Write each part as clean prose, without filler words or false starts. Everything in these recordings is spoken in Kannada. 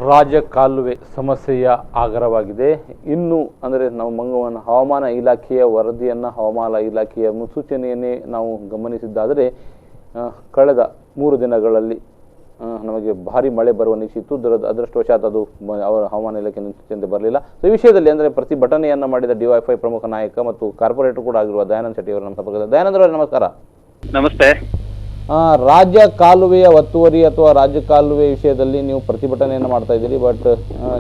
ರಾಜಕಾಲುವೆ ಸಮಸ್ಯೆಯ ಆಗರವಾಗಿದೆ. ಇನ್ನು ಅಂದರೆ ನಾವು ಹವಾಮಾನ ಇಲಾಖೆಯ ವರದಿಯನ್ನು, ಹವಾಮಾನ ಇಲಾಖೆಯ ಮುನ್ಸೂಚನೆಯನ್ನೇ ನಾವು ಗಮನಿಸಿದ್ದಾದರೆ ಕಳೆದ 3 ದಿನಗಳಲ್ಲಿ ನಮಗೆ ಭಾರಿ ಮಳೆ ಬರುವ ನಿರೀಕ್ಷಿತ್ತು. ಅದೃಷ್ಟವಶಾತ್ ಅದು ಅವರ ಹವಾಮಾನ ಇಲಾಖೆ ಮುನ್ಸೂಚನೆ ಬರಲಿಲ್ಲ. ಸೊ ಈ ವಿಷಯದಲ್ಲಿ ಅಂದರೆ ಪ್ರತಿಭಟನೆಯನ್ನು ಮಾಡಿದ ಡಿವೈಎಫ್ಐ ಪ್ರಮುಖ ನಾಯಕ ಮತ್ತು ಕಾರ್ಪೊರೇಟರ್ ಕೂಡ ಆಗಿರುವ ದಯಾನಂದ ಶೆಟ್ಟಿ ಅವರು ನಮ್ಮ ಸಂಪರ್ಕದಲ್ಲಿ. ದಯಾನಂದ ಅವರೇ ನಮಸ್ಕಾರ. ನಮಸ್ತೆ. ರಾಜ್ಯ ಕಾಲುವೆಯ ಒತ್ತುವರಿ ಅಥವಾ ರಾಜ್ಯ ಕಾಲುವೆ ವಿಷಯದಲ್ಲಿ ನೀವು ಪ್ರತಿಭಟನೆಯನ್ನು ಮಾಡ್ತಾ ಇದ್ದೀರಿ. ಬಟ್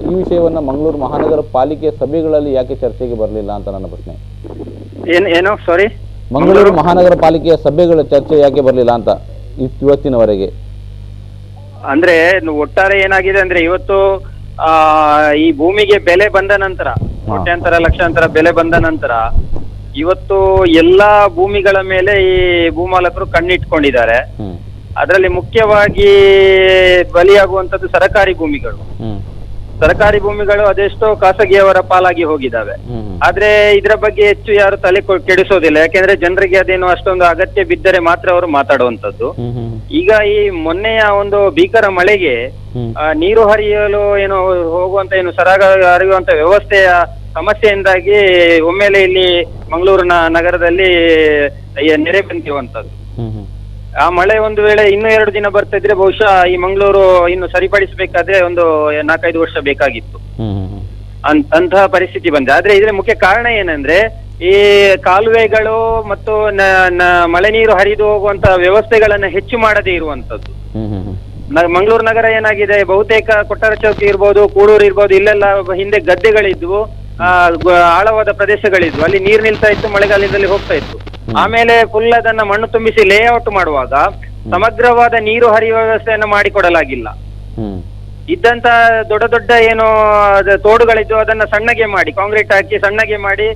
ಈ ವಿಷಯವನ್ನು ಮಂಗಳೂರು ಮಹಾನಗರ ಪಾಲಿಕೆ ಸಭೆಗಳಲ್ಲಿ ಯಾಕೆ ಚರ್ಚೆಗೆ ಬರಲಿಲ್ಲ ಅಂತ ನನ್ನ ಪ್ರಶ್ನೆ. ಏನು ಸಾರಿ, ಮಂಗಳೂರು ಮಹಾನಗರ ಪಾಲಿಕೆಯ ಸಭೆಗಳ ಚರ್ಚೆ ಯಾಕೆ ಬರಲಿಲ್ಲ ಅಂತ ಇವತ್ತಿನವರೆಗೆ? ಅಂದ್ರೆ ಒಟ್ಟಾರೆ ಏನಾಗಿದೆ ಅಂದ್ರೆ ಇವತ್ತು ಈ ಭೂಮಿಗೆ ಬೆಲೆ ಬಂದ ನಂತರ, ಕೋಟ್ಯಾಂತರ ಲಕ್ಷಾಂತರ ಬೆಲೆ ಬಂದ ನಂತರ ಇವತ್ತು ಎಲ್ಲಾ ಭೂಮಿಗಳ ಮೇಲೆ ಈ ಭೂಮಾಲಕರು ಕಣ್ಣಿಟ್ಕೊಂಡಿದ್ದಾರೆ. ಅದರಲ್ಲಿ ಮುಖ್ಯವಾಗಿ ಬಲಿಯಾಗುವಂತದ್ದು ಸರ್ಕಾರಿ ಭೂಮಿಗಳು. ಸರ್ಕಾರಿ ಭೂಮಿಗಳು ಅದೆಷ್ಟೋ ಖಾಸಗಿಯವರ ಪಾಲಾಗಿ ಹೋಗಿದ್ದಾವೆ. ಆದ್ರೆ ಇದರ ಬಗ್ಗೆ ಹೆಚ್ಚು ಯಾರು ತಲೆ ಕೆಡಿಸೋದಿಲ್ಲ. ಯಾಕೆಂದ್ರೆ ಜನರಿಗೆ ಅದೇನು ಅಷ್ಟೊಂದು ಅಗತ್ಯ ಬಿದ್ದರೆ ಮಾತ್ರ ಅವರು ಮಾತಾಡುವಂತದ್ದು. ಈಗ ಈ ಮೊನ್ನೆಯ ಒಂದು ಭೀಕರ ಮಳೆಗೆ ನೀರು ಹರಿಯಲು ಏನು ಹೋಗುವಂತ ಏನು ಸರಾಗ ಹರಿಯುವಂತ ವ್ಯವಸ್ಥೆಯ ಸಮಸ್ಯೆಯಿಂದಾಗಿ ಒಮ್ಮೆಲೆ ಇಲ್ಲಿ ಮಂಗಳೂರು ನಗರದಲ್ಲಿ ನೆರೆ ಬಂದಿರುವಂತದ್ದು. ಆ ಮಳೆ ಒಂದು ವೇಳೆ ಇನ್ನೂ 2 ದಿನ ಬರ್ತಾ ಇದ್ರೆ ಬಹುಶಃ ಈ ಮಂಗಳೂರು ಇನ್ನು ಸರಿಪಡಿಸಬೇಕಾದ್ರೆ ಒಂದು 4-5 ವರ್ಷ ಬೇಕಾಗಿತ್ತು. ಅಂತಹ ಪರಿಸ್ಥಿತಿ ಬಂದಿದೆ. ಆದ್ರೆ ಇದ್ರ ಮುಖ್ಯ ಕಾರಣ ಏನಂದ್ರೆ ಈ ಕಾಲುವೆಗಳು ಮತ್ತು ಮಳೆ ನೀರು ಹರಿದು ಹೋಗುವಂತ ವ್ಯವಸ್ಥೆಗಳನ್ನ ಹೆಚ್ಚು ಮಾಡದೇ ಇರುವಂತದ್ದು. ಮಂಗಳೂರು ನಗರ ಏನಾಗಿದೆ, ಬಹುತೇಕ ಕೊಟ್ಟಾರ ಚೌಕಿ ಇರ್ಬೋದು, ಕೂಡೂರು ಇರ್ಬೋದು, ಇಲ್ಲೆಲ್ಲ ಹಿಂದೆ ಗದ್ದೆಗಳಿದ್ವು, ಆಳವಾದ ಪ್ರದೇಶಗಳಿದ್ವು. ಅಲ್ಲಿ ನೀರು ನಿಲ್ತಾ ಇತ್ತು, ಮಳೆಗಾಲದಲ್ಲಿ ಹೋಗ್ತಾ ಇತ್ತು. ಆಮೇಲೆ ಫುಲ್ ಅದನ್ನ ಮಣ್ಣು ತುಂಬಿಸಿ ಲೇಔಟ್ ಮಾಡುವಾಗ ಸಮಗ್ರವಾದ ನೀರು ಹರಿಯುವ ವ್ಯವಸ್ಥೆಯನ್ನು ಮಾಡಿಕೊಡಲಾಗಿಲ್ಲ. ಇದ್ದಂತ ದೊಡ್ಡ ದೊಡ್ಡ ಏನು ತೋಡುಗಳಿದ್ದು ಅದನ್ನ ಸಣ್ಣಗೆ ಮಾಡಿ, ಕಾಂಕ್ರೀಟ್ ಹಾಕಿ ಸಣ್ಣಗೆ ಮಾಡಿ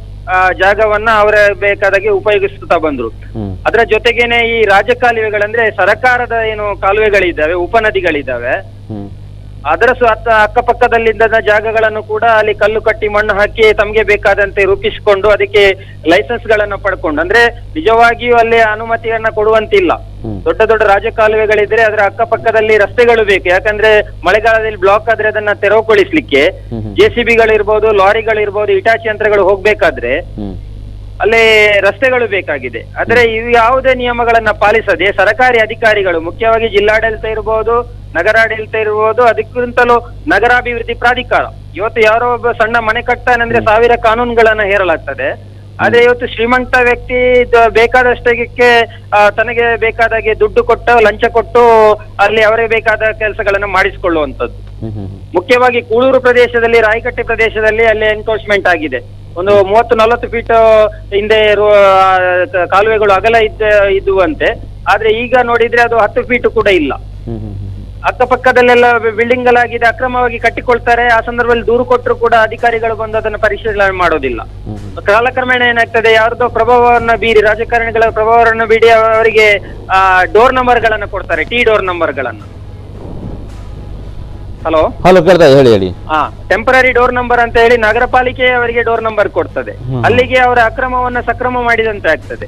ಜಾಗವನ್ನ ಅವರ ಬೇಕಾದಾಗೆ ಉಪಯೋಗಿಸುತ್ತಾ ಬಂದ್ರು. ಅದರ ಜೊತೆಗೇನೆ ಈ ರಾಜಕಾಲುವೆಗಳಂದ್ರೆ ಸರ್ಕಾರದ ಏನು ಕಾಲುವೆಗಳಿದ್ದಾವೆ, ಉಪನದಿಗಳಿದ್ದಾವೆ, ಅದರ ಅಕ್ಕಪಕ್ಕದಲ್ಲಿದ್ದ ಜಾಗಗಳನ್ನು ಕೂಡ ಅಲ್ಲಿ ಕಲ್ಲು ಕಟ್ಟಿ ಮಣ್ಣು ಹಾಕಿ ತಮಗೆ ಬೇಕಾದಂತೆ ರೂಪಿಸಿಕೊಂಡು ಅದಕ್ಕೆ ಲೈಸೆನ್ಸ್ ಗಳನ್ನ ಪಡ್ಕೊಂಡು, ಅಂದ್ರೆ ನಿಜವಾಗಿಯೂ ಅಲ್ಲಿ ಅನುಮತಿಯನ್ನ ಕೊಡುವಂತಿಲ್ಲ. ದೊಡ್ಡ ದೊಡ್ಡ ರಾಜಕಾಲುವೆಗಳಿದ್ರೆ ಅದರ ಅಕ್ಕಪಕ್ಕದಲ್ಲಿ ರಸ್ತೆಗಳು ಬೇಕು. ಯಾಕಂದ್ರೆ ಮಳೆಗಾಲದಲ್ಲಿ ಬ್ಲಾಕ್ ಆದ್ರೆ ಅದನ್ನ ತೆರವುಗೊಳಿಸ್ಲಿಕ್ಕೆ JCBಗಳಿರ್ಬೋದು, ಲಾರಿಗಳಿರ್ಬೋದು, ಇಟಾಚಿ ಯಂತ್ರಗಳು ಹೋಗ್ಬೇಕಾದ್ರೆ ಅಲ್ಲಿ ರಸ್ತೆಗಳು ಬೇಕಾಗಿದೆ. ಆದ್ರೆ ಇವು ಯಾವುದೇ ನಿಯಮಗಳನ್ನ ಪಾಲಿಸದೆ ಸರ್ಕಾರಿ ಅಧಿಕಾರಿಗಳು, ಮುಖ್ಯವಾಗಿ ಜಿಲ್ಲಾಡಳಿತ ಇರ್ಬೋದು, ನಗರಾಡಳಿತ ಇರ್ಬೋದು, ಅದಕ್ಕಿಂತಲೂ ನಗರಾಭಿವೃದ್ಧಿ ಪ್ರಾಧಿಕಾರ, ಇವತ್ತು ಯಾರೋ ಒಬ್ಬ ಸಣ್ಣ ಮನೆ ಕಟ್ತಾನಂದ್ರೆ 1000 ಕಾನೂನುಗಳನ್ನ ಹೇರಲಾಗ್ತದೆ. ಆದ್ರೆ ಇವತ್ತು ಶ್ರೀಮಂತ ವ್ಯಕ್ತಿ ಬೇಕಾದಷ್ಟಕ್ಕೆ ತನಗೆ ಬೇಕಾದಾಗೆ ದುಡ್ಡು ಕೊಟ್ಟು, ಲಂಚ ಕೊಟ್ಟು ಅಲ್ಲಿ ಅವರಿಗೆ ಬೇಕಾದ ಕೆಲಸಗಳನ್ನ ಮಾಡಿಸಿಕೊಳ್ಳುವಂತದ್ದು. ಮುಖ್ಯವಾಗಿ ಕೂಳೂರು ಪ್ರದೇಶದಲ್ಲಿ, ರಾಯಕಟ್ಟೆ ಪ್ರದೇಶದಲ್ಲಿ ಅಲ್ಲಿ ಎನ್ಕ್ರೋಚ್ಮೆಂಟ್ ಆಗಿದೆ. ಒಂದು 30-40 ಫೀಟ್ ಹಿಂದೆ ಕಾಲುವೆಗಳು ಅಗಲ ಇದ್ದುವಂತೆ. ಆದ್ರೆ ಈಗ ನೋಡಿದ್ರೆ ಅದು 10 ಫೀಟ್ ಕೂಡ ಇಲ್ಲ. ಅಕ್ಕಪಕ್ಕದಲ್ಲೆಲ್ಲ ಬಿಲ್ಡಿಂಗ್ ಗಳಾಗಿದೆ, ಅಕ್ರಮವಾಗಿ ಕಟ್ಟಿಕೊಳ್ತಾರೆ. ಆ ಸಂದರ್ಭದಲ್ಲಿ ದೂರು ಕೊಟ್ಟರು ಕೂಡ ಅಧಿಕಾರಿಗಳು ಬಂದು ಅದನ್ನು ಪರಿಶೀಲನೆ ಮಾಡೋದಿಲ್ಲ. ಕಾಲಕ್ರಮೇಣ ಏನಾಗ್ತದೆ, ಯಾರ್ದೋ ಪ್ರಭಾವವನ್ನು ಬೀರಿ, ರಾಜಕಾರಣಿಗಳ ಪ್ರಭಾವವನ್ನು ಬೀರಿ ಅವರಿಗೆ ಡೋರ್ ನಂಬರ್ ಗಳನ್ನ ಕೊಡ್ತಾರೆ, T ಡೋರ್ ನಂಬರ್ ಗಳನ್ನ. ಹಲೋ ಕೇಳ್ತಾ ಹೇಳಿ. ಟೆಂಪರರಿ ಡೋರ್ ನಂಬರ್ ಅಂತ ಹೇಳಿ ನಗರ ಪಾಲಿಕೆ ಅವರಿಗೆ ಡೋರ್ ನಂಬರ್ ಕೊಡ್ತದೆ. ಅಲ್ಲಿಗೆ ಅವರ ಅಕ್ರಮವನ್ನ ಸಕ್ರಮ ಮಾಡಿದಂತೆ ಆಗ್ತದೆ.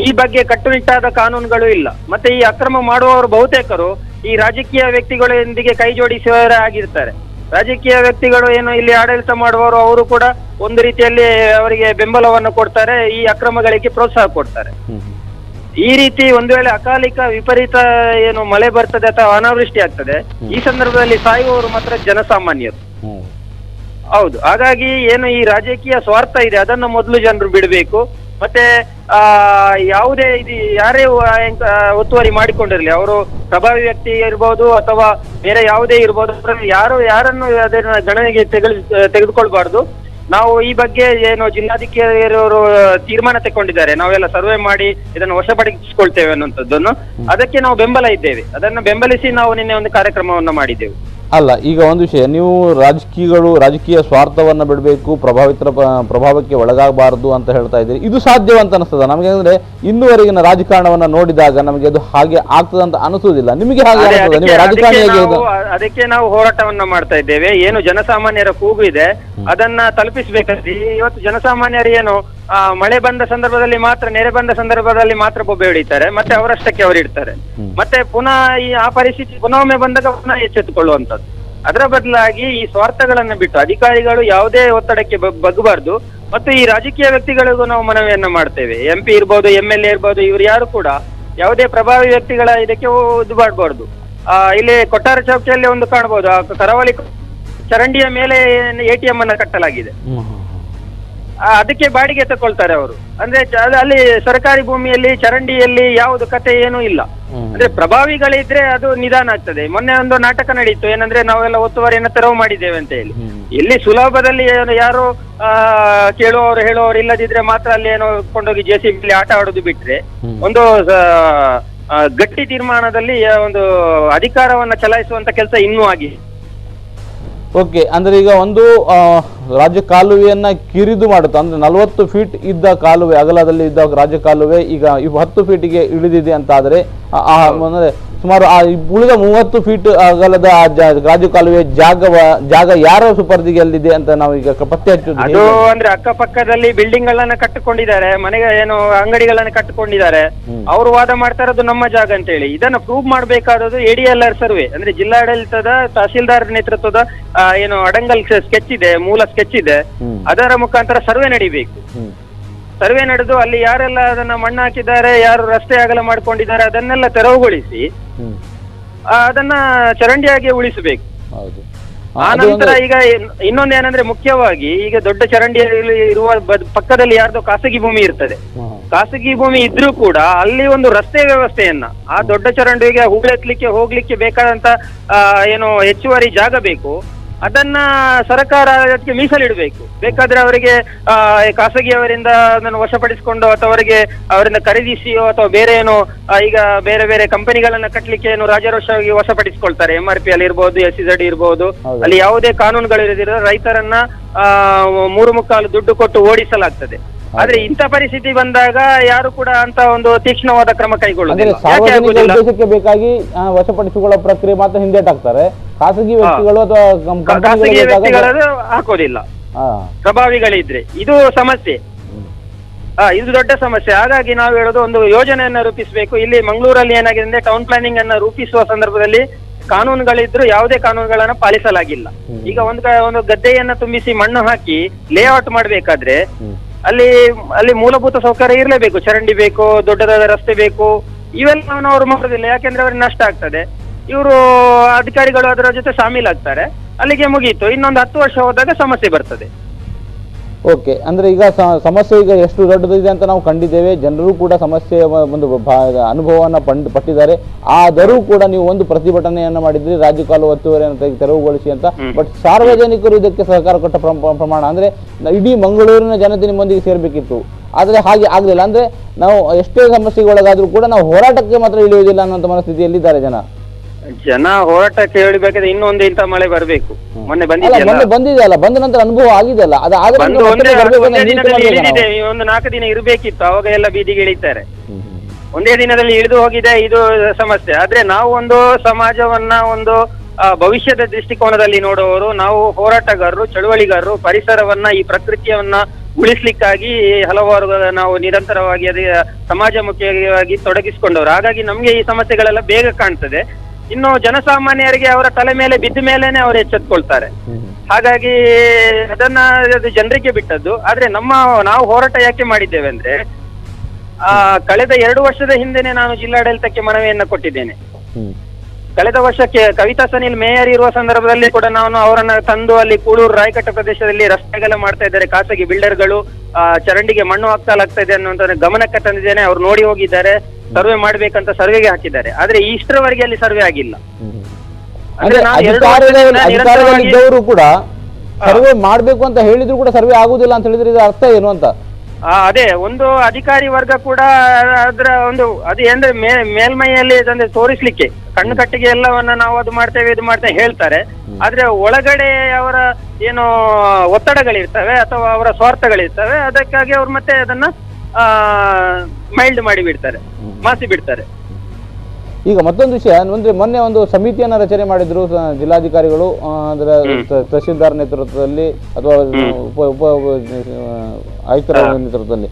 ಈ ಬಗ್ಗೆ ಕಟ್ಟುನಿಟ್ಟಾದ ಕಾನೂನುಗಳು ಇಲ್ಲ. ಮತ್ತೆ ಈ ಅಕ್ರಮ ಮಾಡುವವರು ಬಹುತೇಕರು ಈ ರಾಜಕೀಯ ವ್ಯಕ್ತಿಗಳೊಂದಿಗೆ ಕೈ ಜೋಡಿಸುವವರೇ ಆಗಿರ್ತಾರೆ. ರಾಜಕೀಯ ವ್ಯಕ್ತಿಗಳು ಏನು ಇಲ್ಲಿ ಆಡಳಿತ ಮಾಡುವವರು, ಅವರು ಕೂಡ ಒಂದು ರೀತಿಯಲ್ಲಿ ಅವರಿಗೆ ಬೆಂಬಲವನ್ನು ಕೊಡ್ತಾರೆ, ಈ ಅಕ್ರಮಗಳಿಗೆ ಪ್ರೋತ್ಸಾಹ ಕೊಡ್ತಾರೆ. ಈ ರೀತಿ ಒಂದು ವೇಳೆ ಅಕಾಲಿಕ ವಿಪರೀತ ಏನು ಮಳೆ ಬರ್ತದೆ ಅಥವಾ ಅನಾವೃಷ್ಟಿ ಆಗ್ತದೆ, ಈ ಸಂದರ್ಭದಲ್ಲಿ ಸಾಯುವವರು ಮಾತ್ರ ಜನಸಾಮಾನ್ಯರು. ಹೌದು. ಹಾಗಾಗಿ ಏನು ಈ ರಾಜಕೀಯ ಸ್ವಾರ್ಥ ಇದೆ ಅದನ್ನು ಮೊದಲು ಜನರು ಬಿಡಬೇಕು. ಮತ್ತೆ ಯಾವುದೇ ಯಾರೇ ಒತ್ತುವರಿ ಮಾಡಿಕೊಂಡಿರಲಿ, ಅವರು ಪ್ರಭಾವಿ ವ್ಯಕ್ತಿ ಇರ್ಬೋದು ಅಥವಾ ಬೇರೆ ಯಾವುದೇ ಇರ್ಬೋದು, ಯಾರನ್ನು ಅದನ್ನ ಗಣನೆಗೆ ತೆಗೆದುಕೊಳ್ಬಾರ್ದು. ನಾವು ಈ ಬಗ್ಗೆ ಏನು ಜಿಲ್ಲಾಧಿಕಾರಿಯವರು ತೀರ್ಮಾನ ತಗೊಂಡಿದ್ದಾರೆ, ನಾವೆಲ್ಲ ಸರ್ವೆ ಮಾಡಿ ಇದನ್ನು ವಶಪಡಿಸಿಕೊಳ್ತೇವೆ ಅನ್ನುವಂಥದ್ದನ್ನು, ಅದಕ್ಕೆ ನಾವು ಬೆಂಬಲ ಇದ್ದೇವೆ. ಅದನ್ನು ಬೆಂಬಲಿಸಿ ನಾವು ನಿನ್ನೆ ಒಂದು ಕಾರ್ಯಕ್ರಮವನ್ನು ಮಾಡಿದ್ದೆವು. ಅಲ್ಲ, ಈಗ ಒಂದು ವಿಷಯ, ನೀವು ರಾಜಕೀಯ ಸ್ವಾರ್ಥವನ್ನ ಬಿಡಬೇಕು, ಪ್ರಭಾವಕ್ಕೆ ಒಳಗಾಗಬಾರದು ಅಂತ ಹೇಳ್ತಾ ಇದ್ದೀರಿ. ಇದು ಸಾಧ್ಯವಂತ ಅನಿಸ್ತದ ನಮಗೆ? ಅಂದ್ರೆ ಇನ್ನುವರೆಗಿನ ರಾಜಕಾರಣವನ್ನ ನೋಡಿದಾಗ ನಮಗೆ ಅದು ಹಾಗೆ ಆಗ್ತದಂತ ಅನಿಸುವುದಿಲ್ಲ. ನಿಮಗೆ ಹಾಗೆ ಅದಕ್ಕೆ ನಾವು ಹೋರಾಟವನ್ನ ಮಾಡ್ತಾ ಇದ್ದೇವೆ. ಏನು ಜನಸಾಮಾನ್ಯರ ಕೂಗು ಇದೆ ಅದನ್ನ ತಲುಪಿಸಬೇಕಾದ್ರೆ ಇವತ್ತು ಜನಸಾಮಾನ್ಯರು ಏನು ಮಳೆ ಬಂದ ಸಂದರ್ಭದಲ್ಲಿ ಮಾತ್ರ, ನೆರೆ ಬಂದ ಸಂದರ್ಭದಲ್ಲಿ ಮಾತ್ರ ಬೊಬ್ಬೆ ಹೊಡಿತಾರೆ, ಮತ್ತೆ ಅವರಷ್ಟಕ್ಕೆ ಅವರು ಇಡ್ತಾರೆ. ಮತ್ತೆ ಪುನಃ ಆ ಪರಿಸ್ಥಿತಿ ಪುನಃ ಒಮ್ಮೆ ಬಂದಾಗ ಪುನಃ ಎಚ್ಚೆತ್ತುಕೊಳ್ಳುವಂಥದ್ದು. ಅದರ ಬದಲಾಗಿ ಈ ಸ್ವಾರ್ಥಗಳನ್ನ ಬಿಟ್ಟು ಅಧಿಕಾರಿಗಳು ಯಾವುದೇ ಒತ್ತಡಕ್ಕೆ ಬಗ್ಗಬಾರ್ದು. ಮತ್ತು ಈ ರಾಜಕೀಯ ವ್ಯಕ್ತಿಗಳಿಗೂ ನಾವು ಮನವಿಯನ್ನ ಮಾಡ್ತೇವೆ. MP ಇರ್ಬೋದು, MLA ಇರ್ಬೋದು, ಇವ್ರು ಯಾರು ಕೂಡ ಯಾವುದೇ ಪ್ರಭಾವಿ ವ್ಯಕ್ತಿಗಳ ಇದಕ್ಕೆ ಇದು ಮಾಡಬಾರ್ದು. ಇಲ್ಲಿ ಕೊಟ್ಟಾರ ಚೌಕಿಯಲ್ಲಿ ಒಂದು ಕಾಣಬಹುದು, ಕರಾವಳಿ ಚರಂಡಿಯ ಮೇಲೆ ATM ಅನ್ನ ಕಟ್ಟಲಾಗಿದೆ. ಅದಕ್ಕೆ ಬಾಡಿಗೆ ತಗೊಳ್ತಾರೆ ಅವರು. ಅಂದ್ರೆ ಅಲ್ಲಿ ಸರ್ಕಾರಿ ಭೂಮಿಯಲ್ಲಿ ಚರಂಡಿಯಲ್ಲಿ ಯಾವುದು ಕತೆ ಏನೂ ಇಲ್ಲ. ಅಂದ್ರೆ ಪ್ರಭಾವಿಗಳಿದ್ರೆ ಅದು ನಿಧಾನ ಆಗ್ತದೆ. ಮೊನ್ನೆ ಒಂದು ನಾಟಕ ನಡೀತು, ಏನಂದ್ರೆ ನಾವೆಲ್ಲ ಒತ್ತುವರಿಯನ್ನ ತೆರವು ಮಾಡಿದ್ದೇವೆ ಅಂತ ಹೇಳಿ. ಇಲ್ಲಿ ಸುಲಭದಲ್ಲಿ ಯಾರು ಕೇಳುವವರು ಹೇಳುವವರು ಇಲ್ಲದಿದ್ರೆ ಮಾತ್ರ ಅಲ್ಲಿ ಏನೋ ಕೊಂಡೋಗಿ JCB ಆಟ ಆಡೋದು ಬಿಟ್ರೆ, ಒಂದು ಗಟ್ಟಿ ತೀರ್ಮಾನದಲ್ಲಿ ಒಂದು ಅಧಿಕಾರವನ್ನ ಚಲಾಯಿಸುವಂತ ಕೆಲಸ ಇನ್ನೂ ಆಗಿದೆ. ಓಕೆ, ಅಂದ್ರೆ ಈಗ ಒಂದು ರಾಜ್ಯ ಕಾಲುವೆಯನ್ನ ಕಿರಿದು ಮಾಡುತ್ತೆ. ಅಂದ್ರೆ 40 ಫೀಟ್ ಇದ್ದ ಕಾಲುವೆ, ಅಗಲದಲ್ಲಿ ಇದ್ದ ರಾಜ್ಯ ಕಾಲುವೆ ಈಗ 10 ಫೀಟಿಗೆ ಇಳಿದಿದೆ ಅಂತ ಆದ್ರೆ ಅಂದ್ರೆ ಸುಮಾರು ಉಳಿದ 30 ಫೀಟ್ ಅಗಲದ ರಾಜ್ಯ ಕಾಲುವೆ ಜಾಗ ಯಾರ ಸುಪರ್ದಿಗೆಲ್ಲಿದೆ ಅಂತ ನಾವು ಈಗ ಪತ್ತೆ ಹಚ್ಚೋದು. ಅದು ಅಂದ್ರೆ ಅಕ್ಕಪಕ್ಕದಲ್ಲಿ ಬಿಲ್ಡಿಂಗ್ ಗಳನ್ನ ಕಟ್ಟಿಕೊಂಡಿದ್ದಾರೆ, ಮನೆಗೆ ಏನು ಅಂಗಡಿಗಳನ್ನ ಕಟ್ಟಿಕೊಂಡಿದ್ದಾರೆ. ಅವರು ವಾದ ಮಾಡ್ತಾ ಇರೋದು ನಮ್ಮ ಜಾಗ ಅಂತ ಹೇಳಿ. ಇದನ್ನ ಪ್ರೂವ್ ಮಾಡಬೇಕಾದದ್ದು ADLR ಸರ್ವೆ, ಅಂದ್ರೆ ಜಿಲ್ಲಾಡಳಿತದ ತಹಸೀಲ್ದಾರ್ ನೇತೃತ್ವದ ಏನು ಅಡಂಗಲ್ ಸ್ಕೆಚ್ ಇದೆ, ಮೂಲ ಸ್ಕೆಚ್ ಇದೆ, ಅದರ ಮುಖಾಂತರ ಸರ್ವೆ ನಡಿಬೇಕು. ಸರ್ವೆ ನಡೆದು ಅಲ್ಲಿ ಯಾರೆಲ್ಲ ಅದನ್ನ ಮಣ್ಣು ಹಾಕಿದ್ದಾರೆ, ಯಾರು ರಸ್ತೆ ಅಗಲ ಮಾಡ್ಕೊಂಡಿದ್ದಾರೆ, ಅದನ್ನೆಲ್ಲ ತೆರವುಗೊಳಿಸಿ ಅದನ್ನ ಚರಂಡಿಯಾಗಿ ಉಳಿಸಬೇಕು. ಆ ನಂತರ ಈಗ ಇನ್ನೊಂದೇನಂದ್ರೆ ಮುಖ್ಯವಾಗಿ ಈಗ ದೊಡ್ಡ ಚರಂಡಿಯಲ್ಲಿ ಇರುವ ಪಕ್ಕದಲ್ಲಿ ಯಾರ್ದೋ ಖಾಸಗಿ ಭೂಮಿ ಇರ್ತದೆ. ಖಾಸಗಿ ಭೂಮಿ ಇದ್ರೂ ಕೂಡ ಅಲ್ಲಿ ಒಂದು ರಸ್ತೆ ವ್ಯವಸ್ಥೆಯನ್ನ, ಆ ದೊಡ್ಡ ಚರಂಡಿಗೆ ಹೂಳೆತ್ಲಿಕ್ಕೆ ಹೋಗ್ಲಿಕ್ಕೆ ಬೇಕಾದಂತ ಏನು ಹೆಚ್ಚುವರಿ ಜಾಗ ಬೇಕು, ಅದನ್ನ ಸರ್ಕಾರ ಅದಕ್ಕೆ ಮೀಸಲಿಡಬೇಕು. ಬೇಕಾದ್ರೆ ಅವರಿಗೆ ಖಾಸಗಿಯವರಿಂದ ಅದನ್ನು ವಶಪಡಿಸಿಕೊಂಡು ಅಥವಾ ಅವರಿಂದ ಖರೀದಿಸಿಯೋ ಅಥವಾ ಬೇರೆ ಏನೋ ಈಗ ಬೇರೆ ಬೇರೆ ಕಂಪನಿಗಳನ್ನ ಕಟ್ಟಲಿಕ್ಕೆ ಏನು ರಾಜಾರೋಷವಾಗಿ ವಶಪಡಿಸಿಕೊಳ್ತಾರೆ. MRP ಅಲ್ಲಿ ಇರ್ಬೋದು, SEZ ಇರ್ಬೋದು, ಅಲ್ಲಿ ಯಾವುದೇ ಕಾನೂನುಗಳು ಇರದಿರೋ ರೈತರನ್ನ 3/4 ದುಡ್ಡು ಕೊಟ್ಟು ಓಡಿಸಲಾಗ್ತದೆ. ಆದ್ರೆ ಇಂಥ ಪರಿಸ್ಥಿತಿ ಬಂದಾಗ ಯಾರು ಕೂಡ ಅಂತ ಒಂದು ತೀಕ್ಷ್ಣವಾದ ಕ್ರಮ ಕೈಗೊಳ್ಳುವುದಿಲ್ಲ. ಬೇಕಾಗಿ ವಶಪಡಿಸಿಕೊಳ್ಳುವ ಪ್ರಕ್ರಿಯೆ ಮಾತ್ರ ಹಿಂದೇಟಾಗ್ತಾರೆ. ಖಾಸಗಿ ವ್ಯಕ್ತಿಗಳು ಅಥವಾ ಖಾಸಗಿ ವ್ಯಕ್ತಿಗಳು ಹಾಕೋದಿಲ್ಲ, ಪ್ರಭಾವಿಗಳಿದ್ರೆ. ಇದು ಸಮಸ್ಯೆ, ಇದು ದೊಡ್ಡ ಸಮಸ್ಯೆ. ಹಾಗಾಗಿ ನಾವು ಹೇಳೋದು ಒಂದು ಯೋಜನೆಯನ್ನ ರೂಪಿಸಬೇಕು. ಇಲ್ಲಿ ಮಂಗಳೂರಲ್ಲಿ ಏನಾಗಿದೆ ಅಂದ್ರೆ ಟೌನ್ ಪ್ಲಾನಿಂಗ್ ಅನ್ನ ರೂಪಿಸುವ ಸಂದರ್ಭದಲ್ಲಿ ಕಾನೂನುಗಳಿದ್ರು ಯಾವುದೇ ಕಾನೂನುಗಳನ್ನ ಪಾಲಿಸಲಾಗಿಲ್ಲ. ಈಗ ಒಂದು ಗದ್ದೆಯನ್ನ ತುಂಬಿಸಿ ಮಣ್ಣು ಹಾಕಿ ಲೇಔಟ್ ಮಾಡ್ಬೇಕಾದ್ರೆ ಅಲ್ಲಿ ಮೂಲಭೂತ ಸೌಕರ್ಯ ಇರಲೇಬೇಕು. ಚರಂಡಿ ಬೇಕು, ದೊಡ್ಡದಾದ ರಸ್ತೆ ಬೇಕು, ಇವೆಲ್ಲ ಅವರು ಮಾಡೋದಿಲ್ಲ. ಯಾಕೆಂದ್ರೆ ಅವ್ರಿಗೆ ನಷ್ಟ ಆಗ್ತದೆ. ಇವರು ಅಧಿಕಾರಿಗಳು ಅದರ ಜೊತೆ ಶಾಮೀಲಾಗ್ತಾರೆ, ಅಲ್ಲಿಗೆ ಮುಗೀತು. ಇನ್ನೊಂದು 10 ವರ್ಷ ಹೋದಾಗ ಸಮಸ್ಯೆ ಬರ್ತದೆ. ಓಕೆ, ಅಂದ್ರೆ ಈಗ ಸಮಸ್ಯೆ ಈಗ ಎಷ್ಟು ದೊಡ್ಡದಿದೆ ಅಂತ ನಾವು ಕಂಡಿದ್ದೇವೆ. ಜನರು ಕೂಡ ಸಮಸ್ಯೆಯ ಒಂದು ಅನುಭವವನ್ನ ಪಟ್ಟಿದ್ದಾರೆ. ಆದರೂ ಕೂಡ ನೀವು ಒಂದು ಪ್ರತಿಭಟನೆಯನ್ನ ಮಾಡಿದ್ರಿ, ರಾಜ್ಯ ಕಾಲುವೆ ಒತ್ತುವರಿಯನ್ನು ತೆರವುಗೊಳಿಸಿ ಅಂತ. ಬಟ್ ಸಾರ್ವಜನಿಕರು ಇದಕ್ಕೆ ಸಹಕಾರ ಕೊಟ್ಟ ಪ್ರಮಾಣ ಅಂದ್ರೆ ಇಡೀ ಮಂಗಳೂರಿನ ಜನತೆ ನಿಮ್ಮೊಂದಿಗೆ ಸೇರ್ಬೇಕಿತ್ತು. ಆದ್ರೆ ಹಾಗೆ ಆಗ್ಲಿಲ್ಲ. ಅಂದ್ರೆ ನಾವು ಎಷ್ಟೇ ಸಮಸ್ಯೆಗೆ ಒಳಗಾದ್ರೂ ಕೂಡ ನಾವು ಹೋರಾಟಕ್ಕೆ ಮಾತ್ರ ಇಳಿಯುವುದಿಲ್ಲ ಅನ್ನುವಂಥ ಮನಸ್ಥಿತಿಯಲ್ಲಿದ್ದಾರೆ ಜನ ಹೋರಾಟಕ್ಕೆ ಹೇಳಬೇಕಾದ್ರೆ ಇನ್ನೊಂದು ಇಂಥ ಮಳೆ ಬರಬೇಕು. ಮೊನ್ನೆ ಬಂದಿದೆಯಲ್ಲ, ಬಂದ ನಂತರ ಅನುಭವ ಆಗಿದೆಯಲ್ಲ, ಒಂದು 4 ದಿನ ಇರಬೇಕಿತ್ತು. ಅವಾಗ ಎಲ್ಲ ಬೀದಿಗೆ ಇಳಿತಾರೆ. ಒಂದೇ ದಿನದಲ್ಲಿ ಇಳಿದು ಹೋಗಿದೆ, ಇದು ಸಮಸ್ಯೆ. ಆದ್ರೆ ನಾವು ಒಂದು ಸಮಾಜವನ್ನ ಒಂದು ಭವಿಷ್ಯದ ದೃಷ್ಟಿಕೋನದಲ್ಲಿ ನೋಡುವವರು, ನಾವು ಹೋರಾಟಗಾರರು, ಚಳುವಳಿಗಾರರು, ಪರಿಸರವನ್ನ, ಈ ಪ್ರಕೃತಿಯನ್ನ ಉಳಿಸ್ಲಿಕ್ಕಾಗಿ ಹಲವಾರು ನಾವು ನಿರಂತರವಾಗಿ ಅದೇ ಸಮಾಜಮುಖಿಯಾಗಿ ತೊಡಗಿಸಿಕೊಂಡವರು. ಹಾಗಾಗಿ ನಮ್ಗೆ ಈ ಸಮಸ್ಯೆಗಳೆಲ್ಲ ಬೇಗ ಕಾಣ್ತದೆ. ಇನ್ನು ಜನಸಾಮಾನ್ಯರಿಗೆ ಅವರ ತಲೆ ಮೇಲೆ ಬಿದ್ದ ಮೇಲೇನೆ ಅವರು ಎಚ್ಚೆತ್ಕೊಳ್ತಾರೆ. ಹಾಗಾಗಿ ಅದನ್ನ ಜನರಿಗೆ ಬಿಟ್ಟದ್ದು. ಆದ್ರೆ ನಾವು ಹೋರಾಟ ಯಾಕೆ ಮಾಡಿದ್ದೇವೆ ಅಂದ್ರೆ ಕಳೆದ 2 ವರ್ಷದ ಹಿಂದೆನೆ ನಾನು ಜಿಲ್ಲಾಡಳಿತಕ್ಕೆ ಮನವಿಯನ್ನ ಕೊಟ್ಟಿದ್ದೇನೆ. ಕಳೆದ ವರ್ಷಕ್ಕೆ ಕವಿತಾ ಸನಿಲ್ ಮೇಯರ್ ಇರುವ ಸಂದರ್ಭದಲ್ಲಿ ಕೂಡ ನಾನು ಅವರನ್ನ ತಂದು ಅಲ್ಲಿ ಕೂಳೂರು ರಾಯಕಟ್ಟ ಪ್ರದೇಶದಲ್ಲಿ ರಸ್ತೆಗೆಲ್ಲ ಮಾಡ್ತಾ ಇದ್ದಾರೆ. ಖಾಸಗಿ ಬಿಲ್ಡರ್ಗಳು ಚರಂಡಿಗೆ ಮಣ್ಣು ಹಾಕ್ತಾ ಇದೆ ಅನ್ನುವಂತ ಗಮನಕ್ಕೆ ತಂದಿದ್ದೇನೆ. ಅವ್ರು ನೋಡಿ ಹೋಗಿದ್ದಾರೆ, ಸರ್ವೆ ಮಾಡ್ಬೇಕಂತ ಸರ್ವೆಗೆ ಹಾಕಿದ್ದಾರೆ. ಆದ್ರೆ ಇಷ್ಟರವರೆಗೆ ಅಲ್ಲಿ ಸರ್ವೆ ಆಗಿಲ್ಲ. ಅಧಿಕಾರಿಗಳು ಕೂಡ ಸರ್ವೆ ಮಾಡ್ಬೇಕು ಅಂತ ಹೇಳಿದ್ರು ಕೂಡ ಸರ್ವೆ ಆಗುದಿಲ್ಲ ಅಂತ ಹೇಳಿದ್ರೆ ಇದು ಅರ್ಥ ಏನು ಅಂತ. ಅದೇ ಒಂದು ಅಧಿಕಾರಿ ವರ್ಗ ಕೂಡ ಅದರ ಒಂದು ಅದು ಅಂದ್ರೆ ಮೇಲ್ಮೈಯಲ್ಲಿ ಅದನ್ನ ತೋರಿಸ್ಲಿಕ್ಕೆ ಕಣ್ಣು ಕಟ್ಟಿಗೆ ಎಲ್ಲವನ್ನ ನಾವು ಅದು ಮಾಡ್ತೇವೆ ಇದು ಮಾಡ್ತೇವೆ ಹೇಳ್ತಾರೆ. ಆದ್ರೆ ಒಳಗಡೆ ಅವರ ಏನು ಒತ್ತಡಗಳಿರ್ತವೆ ಅಥವಾ ಅವರ ಸ್ವಾರ್ಥಗಳಿರ್ತವೆ, ಅದಕ್ಕಾಗಿ ಅವ್ರು ಮತ್ತೆ ಅದನ್ನ ಮೈಲ್ಡ್ ಮಾಡಿ ಬಿಡ್ತಾರೆ, ಮಾಸಿ ಬಿಡ್ತಾರೆ. ಈಗ ಮತ್ತೊಂದು ವಿಷಯ ಅಂದ್ರೆ ಮೊನ್ನೆ ಒಂದು ಸಮಿತಿಯನ್ನ ರಚನೆ ಮಾಡಿದ್ರು ಜಿಲ್ಲಾಧಿಕಾರಿಗಳು, ಅಂದ್ರೆ ತಹಶೀಲ್ದಾರ್ ನೇತೃತ್ವದಲ್ಲಿ ಅಥವಾ ಉಪ ಆಯುಕ್ತರ ನೇತೃತ್ವದಲ್ಲಿ.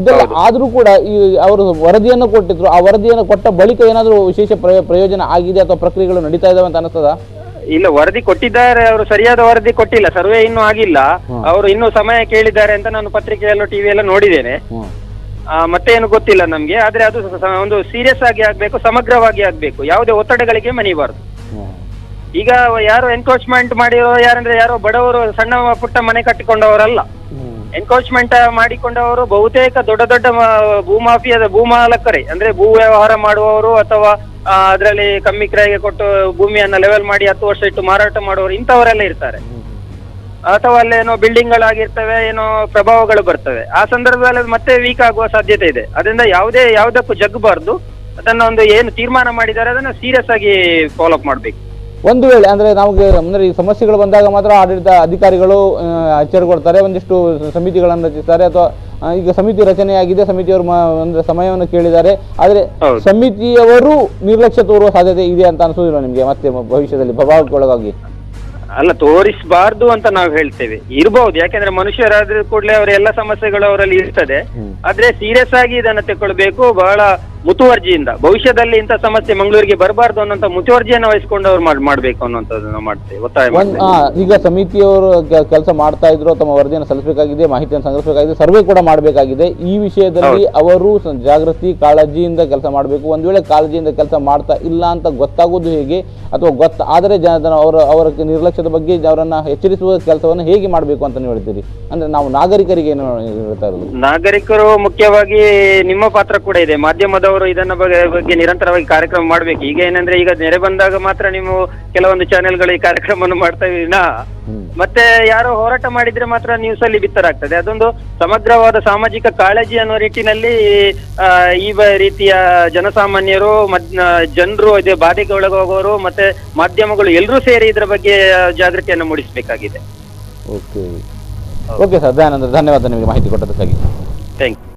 ಇದೆಲ್ಲ ಆದ್ರೂ ಕೂಡ ಈ ಅವರು ವರದಿಯನ್ನು ಕೊಟ್ಟಿದ್ರು. ಆ ವರದಿಯನ್ನು ಕೊಟ್ಟ ಬಳಿಕ ಏನಾದ್ರು ವಿಶೇಷ ಪ್ರಯೋಜನ ಆಗಿದೆ ಅಥವಾ ಪ್ರಕ್ರಿಯೆಗಳು ನಡೀತಾ ಇದಾವೆ ಅಂತ ಅನಿಸ್ತದ? ಇಲ್ಲ, ವರದಿ ಕೊಟ್ಟಿದ್ದಾರೆ, ಅವರು ಸರಿಯಾದ ವರದಿ ಕೊಟ್ಟಿಲ್ಲ, ಸರ್ವೆ ಇನ್ನೂ ಆಗಿಲ್ಲ. ಅವರು ಇನ್ನೂ ಸಮಯ ಕೇಳಿದ್ದಾರೆ ಅಂತ ನಾನು ಪತ್ರಿಕೆಯಲ್ಲೂ ಟಿವಿ ಎಲ್ಲ ನೋಡಿದ್ದೇನೆ. ಮತ್ತೆ ಏನು ಗೊತ್ತಿಲ್ಲ ನಮ್ಗೆ. ಆದ್ರೆ ಅದು ಒಂದು ಸೀರಿಯಸ್ ಆಗಿ ಆಗ್ಬೇಕು, ಸಮಗ್ರವಾಗಿ ಆಗ್ಬೇಕು, ಯಾವುದೇ ಒತ್ತಡಗಳಿಗೆ ಮನಿಬಾರ್ದು. ಈಗ ಯಾರು ಎನ್ಕ್ರೋಚ್ಮೆಂಟ್ ಮಾಡಿರೋ ಯಾರಂದ್ರೆ ಯಾರೋ ಬಡವರು ಸಣ್ಣ ಪುಟ್ಟ ಮನೆ ಕಟ್ಟಿಕೊಂಡವರಲ್ಲ. ಎನ್ಕ್ರೋಚ್ಮೆಂಟ್ ಮಾಡಿಕೊಂಡವರು ಬಹುತೇಕ ದೊಡ್ಡ ದೊಡ್ಡ ಭೂಮಾಫಿಯಾದ ಭೂಮಾಲಕರೇ, ಅಂದ್ರೆ ಭೂ ವ್ಯವಹಾರ ಮಾಡುವವರು ಅಥವಾ ಅದರಲ್ಲಿ ಕಮ್ಮಿ ಕ್ರಯಗೆ ಕೊಟ್ಟು ಭೂಮಿಯನ್ನ ಲೆವೆಲ್ ಮಾಡಿ 10 ವರ್ಷ ಇಟ್ಟು ಮಾರಾಟ ಮಾಡುವವರು ಇಂಥವರೆಲ್ಲ ಇರ್ತಾರೆ. ಅಥವಾ ಅಲ್ಲೇನೋ ಬಿಲ್ಡಿಂಗ್ ಗಳಾಗಿರ್ತವೆ, ಏನೋ ಪ್ರಭಾವಗಳು ಬರ್ತವೆ. ಆ ಸಂದರ್ಭದಲ್ಲಿ ಅದು ಮತ್ತೆ ವೀಕ್ ಆಗುವ ಸಾಧ್ಯತೆ ಇದೆ. ಅದರಿಂದ ಯಾವುದಕ್ಕೂ ಜಗ್ಗಬಾರ್ದು. ಅದನ್ನ ಒಂದು ಏನು ತೀರ್ಮಾನ ಮಾಡಿದ್ದಾರೆ ಅದನ್ನ ಸೀರಿಯಸ್ ಆಗಿ ಫಾಲೋ ಅಪ್ ಮಾಡ್ಬೇಕು. ಒಂದು ವೇಳೆ ಅಂದ್ರೆ ನಮಗೆ ಅಂದ್ರೆ ಈ ಸಮಸ್ಯೆಗಳು ಬಂದಾಗ ಮಾತ್ರ ಆಡಳಿತ ಅಧಿಕಾರಿಗಳು ಎಚ್ಚರಿಕೊಡ್ತಾರೆ, ಒಂದಿಷ್ಟು ಸಮಿತಿಗಳನ್ನು ರಚಿಸ್ತಾರೆ, ಅಥವಾ ಈಗ ಸಮಿತಿ ರಚನೆಯಾಗಿದೆ, ಸಮಿತಿಯವರು ಅಂದ್ರೆ ಸಮಯವನ್ನು ಕೇಳಿದ್ದಾರೆ, ಆದ್ರೆ ಸಮಿತಿಯವರು ನಿರ್ಲಕ್ಷ್ಯ ತೋರುವ ಸಾಧ್ಯತೆ ಇದೆ ಅಂತ ಅನ್ಸೋದಿಲ್ಲ ನಿಮ್ಗೆ ಮತ್ತೆ ಭವಿಷ್ಯದಲ್ಲಿ ಪ್ರಭಾವಕ್ಕೊಳಗಾಗಿ? ಅಲ್ಲ, ತೋರಿಸಬಾರ್ದು ಅಂತ ನಾವು ಹೇಳ್ತೇವೆ. ಇರಬಹುದು, ಯಾಕೆಂದ್ರೆ ಮನುಷ್ಯರಾದ ಕೂಡಲೇ ಅವರ ಎಲ್ಲ ಸಮಸ್ಯೆಗಳು ಅವರಲ್ಲಿ ಇರ್ತದೆ. ಆದ್ರೆ ಸೀರಿಯಸ್ ಆಗಿ ಇದನ್ನ ತಗೊಳ್ಬೇಕು, ಬಹಳ ಮುತುವರ್ಜಿಯಿಂದ. ಭವಿಷ್ಯದಲ್ಲಿ ಇಂಥ ಸಮಸ್ಯೆ ಮಂಗಳೂರಿಗೆ ಬರಬಾರ್ದು ಅನ್ನೋಂಥ ಮುತುವರ್ಜಿಯನ್ನು ವಹಿಸಿಕೊಂಡು ಅವ್ರು ಮಾಡ್ಬೇಕು ಅನ್ನೋಂಥದ್ದನ್ನ ಮಾಡ್ತೇವೆ, ಒತ್ತಾಯ ಮಾಡ್ತೇವೆ. ಈಗ ಸಮಿತಿಯವರು ಕೆಲಸ ಮಾಡ್ತಾ ಇದ್ರು, ತಮ್ಮ ವರದಿಯನ್ನು ಸಲ್ಲಿಸಬೇಕಾಗಿದೆ, ಮಾಹಿತಿಯನ್ನು ಸಂಗ್ರಹಿಸಬೇಕಾಗಿದೆ, ಸರ್ವೆ ಕೂಡ ಮಾಡಬೇಕಾಗಿದೆ. ಈ ವಿಷಯದಲ್ಲಿ ಅವರು ಜಾಗೃತಿ ಕಾಳಜಿಯಿಂದ ಕೆಲಸ ಮಾಡಬೇಕು. ಒಂದು ವೇಳೆ ಕಾಳಜಿಯಿಂದ ಕೆಲಸ ಮಾಡ್ತಾ ಇಲ್ಲ ಅಂತ ಗೊತ್ತಾಗೋದು ಹೇಗೆ, ಅಥವಾ ಆದರೆ ಅವರ ನಿರ್ಲಕ್ಷ್ಯದ ಬಗ್ಗೆ ಅವರನ್ನ ಎಚ್ಚರಿಸುವ ಕೆಲಸವನ್ನು ಹೇಗೆ ಮಾಡಬೇಕು ಅಂತ ನೀವು ಹೇಳ್ತೀರಿ? ಅಂದ್ರೆ ನಾವು ನಾಗರಿಕರಿಗೆ ಏನು ಹೇಳ್ತಾ ಇರೋದು? ನಾಗರಿಕರು ಮುಖ್ಯವಾಗಿ ನಿಮ್ಮ ಪಾತ್ರ ಕೂಡ ಇದೆ. ಮಾಧ್ಯಮದವರು ಇದನ್ನ ಬಗ್ಗೆ ನಿರಂತರವಾಗಿ ಕಾರ್ಯಕ್ರಮ ಮಾಡ್ಬೇಕು. ಈಗ ಏನಂದ್ರೆ ಈಗ ನೆರೆ ಬಂದಾಗ ಮಾತ್ರ ನೀವು ಕೆಲವೊಂದು ಚಾನೆಲ್ಗಳು ಈ ಕಾರ್ಯಕ್ರಮವನ್ನು ಮಾಡ್ತಾ ಇದ್ದೀನ, ಮತ್ತೆ ಯಾರೋ ಹೋರಾಟ ಮಾಡಿದ್ರೆ ಮಾತ್ರ ನ್ಯೂಸ್ ಅಲ್ಲಿ ಬಿತ್ತರಾಗ್ತದೆ. ಅದೊಂದು ಸಮಗ್ರವಾದ ಸಾಮಾಜಿಕ ಕಾಳಜಿ ಅನ್ನೋ ನಿಟ್ಟಿನಲ್ಲಿ ಈ ರೀತಿಯ ಜನಸಾಮಾನ್ಯರು, ಜನರು, ಇದೇ ಬಾಧೆಗೆ ಒಳಗೋಗೋರು ಮತ್ತೆ ಮಾಧ್ಯಮಗಳು ಎಲ್ಲರೂ ಸೇರಿ ಇದರ ಬಗ್ಗೆ ಜಾಗೃತಿಯನ್ನು ಮೂಡಿಸಬೇಕಾಗಿದೆ. ಓಕೆ ಸರ್, ದಯಾನಂದ್ರ, ಧನ್ಯವಾದ ನಿಮಗೆ ಮಾಹಿತಿ ಕೊಟ್ಟದಕ್ಕಾಗಿ. Thank you.